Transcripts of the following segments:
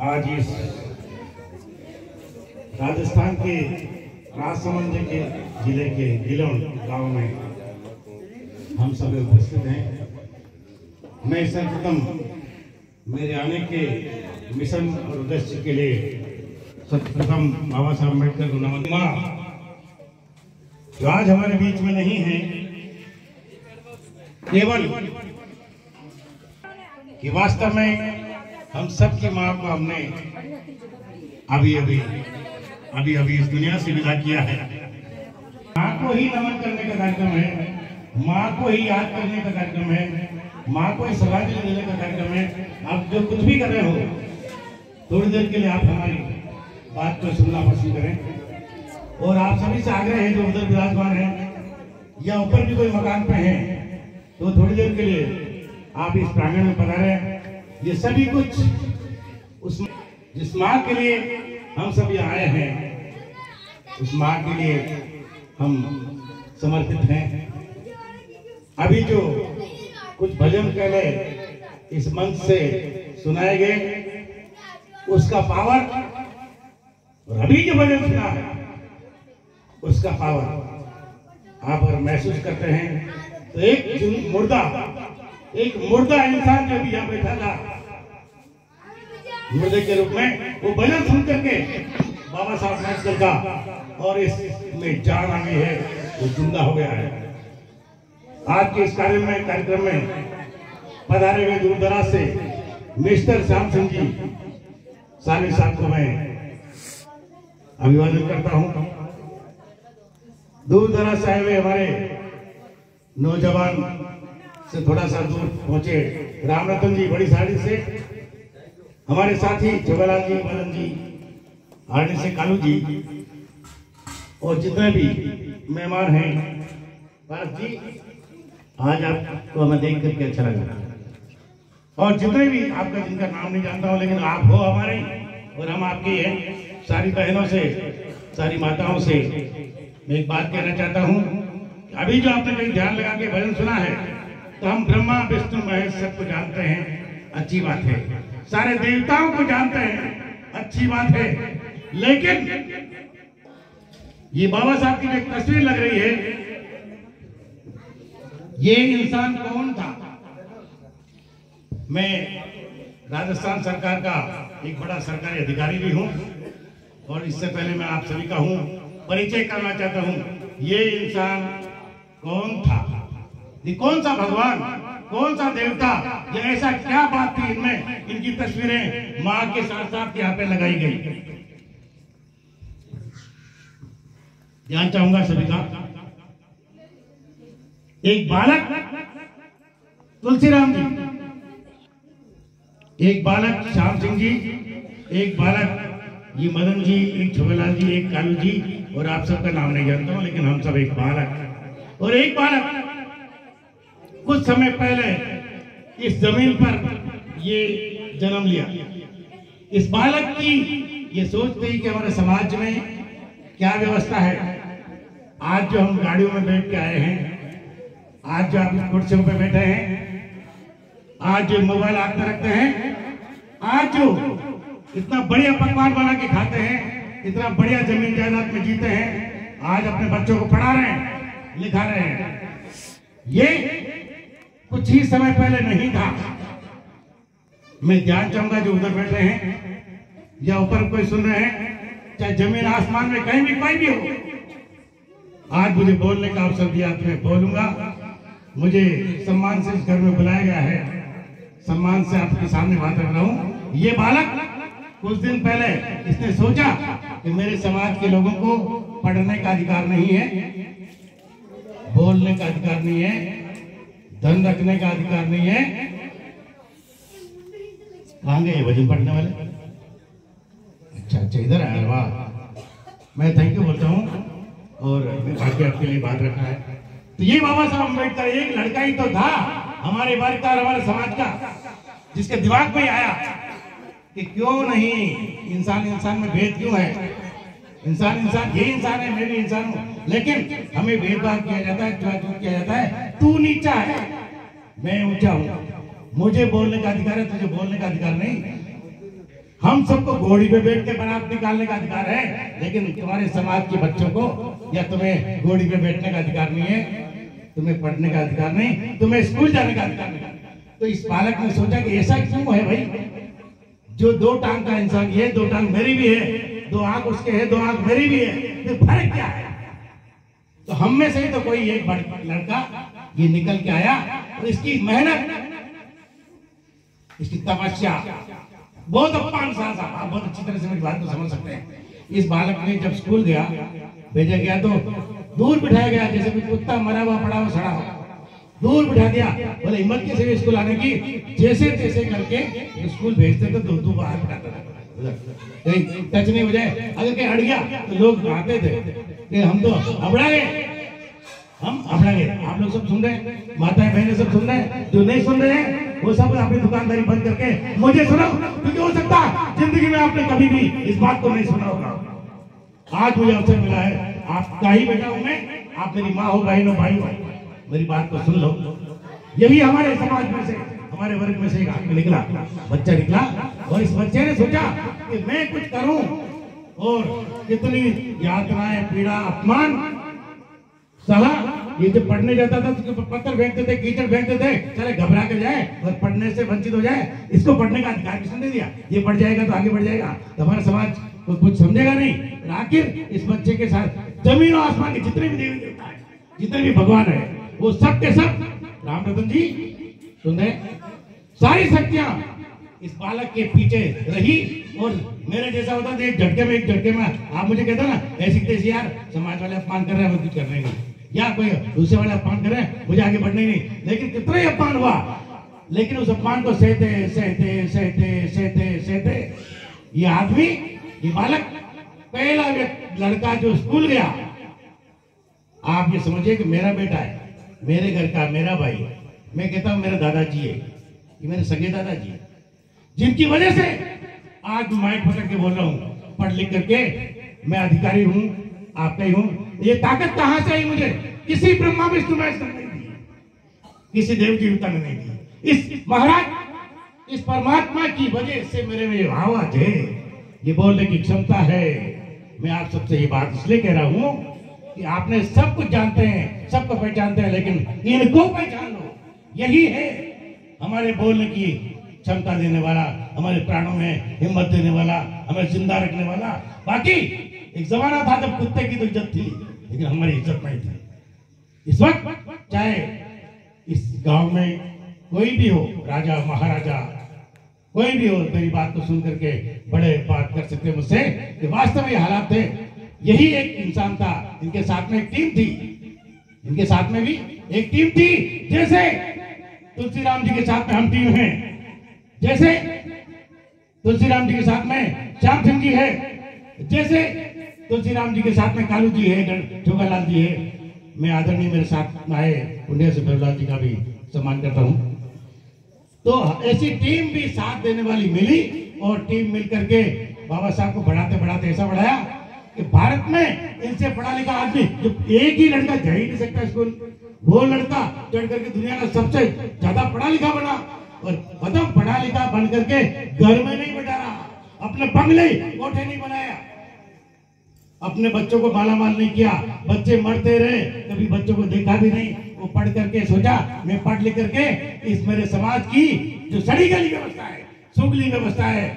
आज इस राजस्थान के राजसमंद के जिले के गिलोन गांव में हम सब उपस्थित हैं। मैं सर्वप्रथम मेरे आने के मिशन और उद्देश्य के लिए सर्वप्रथम बाबा साहब अम्बेडकर को नमन। जो आज हमारे बीच में नहीं है, केवल कि वास्तव में हम सबकी माँ को हमने अभी इस दुनिया से विदा किया है। माँ को ही नमन करने का कार्यक्रम है, माँ को ही याद करने का कार्यक्रम है, माँ को ही श्रद्धांजलि देने का कार्यक्रम है। आप जो कुछ भी कर रहे हो, थोड़ी देर के लिए आप हमारी बात को सुनना पसंद करें। और आप सभी से आग्रह है जो उधर विराजमान है या ऊपर भी कोई मकान पे है, तो थोड़ी देर के लिए आप इस प्रांगण में पधारें। ये सभी कुछ जिस माँ के लिए हम सब यहाँ आए हैं, उस माँ के लिए हम समर्पित हैं। अभी जो कुछ भजन पहले इस मंच से सुनाए गए, उसका पावर, और अभी जो भजन सुना है उसका पावर आप अगर महसूस करते हैं तो एक मुर्दा इंसान जो भी यहाँ बैठा था मुर्दे के रूप में, वो भजन सुन करके बाबा साहब अम्बेडकर का और इसमें जान आ गई है, वो जिंदा हो गया है। आज के इस कार्यक्रम में पधारे हुए दूर दराज से मिस्टर श्याम सिंह जी साले साहब को मैं अभिवादन करता हूं। दूर दराज से आए हुए हमारे नौजवान से थोड़ा सा दूर पहुंचे राम रतन जी बड़ी साड़ी से, हमारे साथी जवाहरलाल जी, मदन जी, आरडी से कालू जी, और जितने भी मेहमान हैं, भारत जी, आज आपको हमें देख करके अच्छा लगा। और जितने भी आपका जिनका नाम नहीं जानता हूं, लेकिन आप हो हमारे और हम आपके हैं। सारी बहनों से, सारी माताओं से मैं एक बात कहना चाहता हूं, अभी जो आपने कहीं ध्यान लगा के भजन सुना है, तो हम ब्रह्मा विष्णु महेश सबको जानते हैं, अच्छी बात है। सारे देवताओं को जानते हैं, अच्छी बात है। लेकिन ये बाबा साहब की जो एक तस्वीर लग रही है, ये इंसान कौन था? मैं राजस्थान सरकार का एक बड़ा सरकारी अधिकारी भी हूं, और इससे पहले मैं आप सभी का हूं परिचय करना चाहता हूं। ये इंसान कौन था? ये कौन सा भगवान, कौन सा देवता, या ऐसा क्या बात थी इनमें? इनकी तस्वीरें मां के साथ साथ यहाँ पे लगाई गई। ध्यान चाहूंगा सभी का। एक बालक तुलसीराम जी, एक बालक श्याम सिंह जी, एक बालक ये मदन जी, एक जवाहरलाल जी, एक कालू जी, और आप सबका नाम नहीं जानता हूं, लेकिन हम सब एक बालक। और एक बालक कुछ समय पहले इस जमीन पर ये जन्म लिया। इस बालक की ये सोच थी कि हमारे समाज में क्या व्यवस्था है। आज जो हम गाड़ियों में बैठ के आए हैं, आज जो आप इस कुर्सियों पे बैठे हैं, आज जो मोबाइल हाथ में रखते हैं, आज जो इतना बढ़िया पकवान बना के खाते हैं, इतना बढ़िया जमीन जायदाद में जीते हैं, आज अपने बच्चों को पढ़ा रहे हैं, लिखा रहे हैं, ये कुछ ही समय पहले नहीं था। मैं ध्यान चाहूंगा जो उधर बैठे हैं या ऊपर कोई सुन रहे हैं, चाहे जमीन आसमान में कहीं भी कोई भी हो, आज मुझे बोलने का अवसर दिया तो मैं बोलूंगा। मुझे सम्मान से इस घर में बुलाया गया है, सम्मान से आपके सामने बात कर रहा हूं। ये बालक कुछ दिन पहले इसने सोचा कि मेरे समाज के लोगों को पढ़ने का अधिकार नहीं है, बोलने का अधिकार नहीं है, धन रखने का अधिकार नहीं है। कहां गए भजन पढ़ने वाले? अच्छा, इधर आया। वाह, मैं थैंक यू बोलता हूँ, और भाग्य आपके लिए बात रखा है। तो ये बाबा साहब अम्बेडकर एक लड़का ही तो था हमारे वर्ग का और हमारे समाज का, जिसके दिमाग में आया कि क्यों नहीं इंसान में भेद क्यों है, इंसान ये इंसान है, मैं भी इंसान हूँ, लेकिन हमें भेदभाव किया जाता है, किया जाता है। तू नीचा है, मैं ऊंचा हूँ, मुझे बोलने का अधिकार है, तुझे बोलने का अधिकार नहीं। हम सबको घोड़ी पे बैठ के बारात निकालने का अधिकार है, लेकिन तुम्हारे समाज के बच्चों को या तुम्हें घोड़ी पे बैठने का अधिकार नहीं है, तुम्हें पढ़ने का अधिकार नहीं, तुम्हें स्कूल जाने का अधिकार नहीं। तो इस बालक ने सोचा कि ऐसा क्यों है भाई, जो दो टांग का इंसान ये, दो टांग मेरी भी है, दो आंख उसके है, दो आंख मेरी भी है, तो फर्क क्या है? तो हम में से ही तो कोई एक लड़का ये निकल के आया और इसकी मेहनत, इसकी तपस्या बहुत अपमान सा था। आप बहुत अच्छी तरह से मेरी बात को समझ सकते हैं। इस बालक ने जब स्कूल गया, भेजा गया तो दूर बिठाया गया, जैसे कोई कुत्ता मरा हुआ पड़ा हुआ सड़ा हो, दूर बिठा दिया। बोले हिम्मत कैसे हुई स्कूल आने की, जैसे तैसे करके स्कूल भेजते तो दो बाहर बिठाता था, कहीं टच नहीं हो जाए। अगर कहीं अड़ गया तो लोग आते थे कि हम तो अबड़ा गए, हम अबड़ा गए। आप लोग सब सुन रहे हैं, माताएं बहनें सब सुन रहे हैं, जो नहीं सुन रहे हैं वो सब अपनी दुकानदारी बंद करके मुझे सुनो, क्योंकि हो सकता जिंदगी में आपने कभी भी इस बात को नहीं सुना होगा। आज मुझे अवसर मिला है, आपका ही बेटा हूं मैं, आप मेरी माँ हो, बहन हो, भाई हो, मेरी बात को सुन लो। यही हमारे समाज में से, हमारे वर्ग में से एक आदमी निकला, बच्चा निकला, और इस बच्चे ने सोचा कि मैं कुछ करूं, और कितनी यातनाएं, पीड़ा, अपमान सहा। ये जब पढ़ने जाता था तो पत्थर फेंकते थे, कीचड़ फेंकते थे, चले घबरा कर जाए और पढ़ने से वंचित हो जाए। इसको पढ़ने का अधिकार किसने दे दिया? ये पढ़ जाएगा तो आगे बढ़ जाएगा, तो हमारा समाज को कुछ समझेगा नहीं। आखिर इस बच्चे के साथ जमीन और आसमान के जितने भी देवी देवता है, जितने भी भगवान है, वो सब के सब, राम रतन जी सुन रहे, सारी शक्तियां इस बालक के पीछे रही। और मेरे जैसा होता था, एक झटके में आप मुझे कहते ना ऐसी तैसी, यार समाज वाले अपमान कर रहे हैं, कुछ करने नहीं, या कोई दूसरे वाले अपमान कर रहे हैं, मुझे आगे बढ़ने नहीं। लेकिन कितना ही अपमान हुआ, लेकिन उस अपमान को सहते सहते सहते सहते सहते ये आदमी, ये बालक, पहला लड़का जो स्कूल गया, आप ये समझिए कि मेरा बेटा है, मेरे घर का, मेरा भाई। मैं कहता हूं मेरा दादाजी है, ये मेरे सगे दादाजी है, जिनकी वजह से आज माइक पकड़ के बोल रहा हूं, पढ़ लिख करके मैं अधिकारी हूं, आपका ही हूं। ये ताकत कहां से आई मुझे? किसी ब्रह्मा विष्णु महेश ने नहीं दी, किसी देव देवता ने नहीं दी। इस महाराज, इस परमात्मा की वजह से मेरे में आवाज है, ये बोलने की क्षमता है। मैं आप सबसे ये बात इसलिए कह रहा हूं कि आपने सब कुछ जानते हैं, सबको पहचानते हैं, लेकिन इनको पहचान लो। यही है हमारे बोलने की क्षमता देने वाला, हमारे प्राणों में हिम्मत देने वाला, हमें जिंदा रखने वाला। बाकी एक जमाना था जब कुत्ते की तो इज्जत थी, लेकिन हमारी इज्जत नहीं थी। इस वक्त चाहे इस गांव में कोई भी हो, राजा महाराजा कोई भी हो, मेरी बात को सुन करके बड़े बात कर सकते मुझसे कि वास्तव में हालात थे। यही एक इंसान था, इनके साथ में एक टीम थी, इनके साथ में भी एक टीम थी। जैसे तुलसीराम जी के साथ में हम टीम हैं, जैसे तुलसीराम जी के साथ में श्याम सिंह जी है, जैसे तुलसीराम जी के साथ में कालू जी है, जोगालाल जी है। मैं आदरणीय मेरे साथ में आए पुण्य से भैरवलाल जी का भी सम्मान करता हूं। तो ऐसी टीम भी साथ देने वाली मिली, और टीम मिल करके बाबा साहब को बढ़ाते बढ़ाते ऐसा बढ़ाया कि भारत में इनसे पढ़ा लिखा आदमी, जो एक ही लड़का जा ही नहीं सकता स्कूल, वो लड़का चढ़ करके दुनिया का सबसे ज्यादा पढ़ा लिखा बना। और मतलब पढ़ा लिखा बन करके घर में नहीं बैठा रहा, अपने बंगले कोठे नहीं बनाया, अपने बच्चों को मालामाल नहीं किया, बच्चे मरते रहे, कभी बच्चों को देखा भी नहीं। वो पढ़ करके सोचा मैं पढ़ लिख करके इस मेरे समाज की जो सड़ी गली व्यवस्था है, सुगली व्यवस्था है,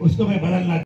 उसको मैं बदलना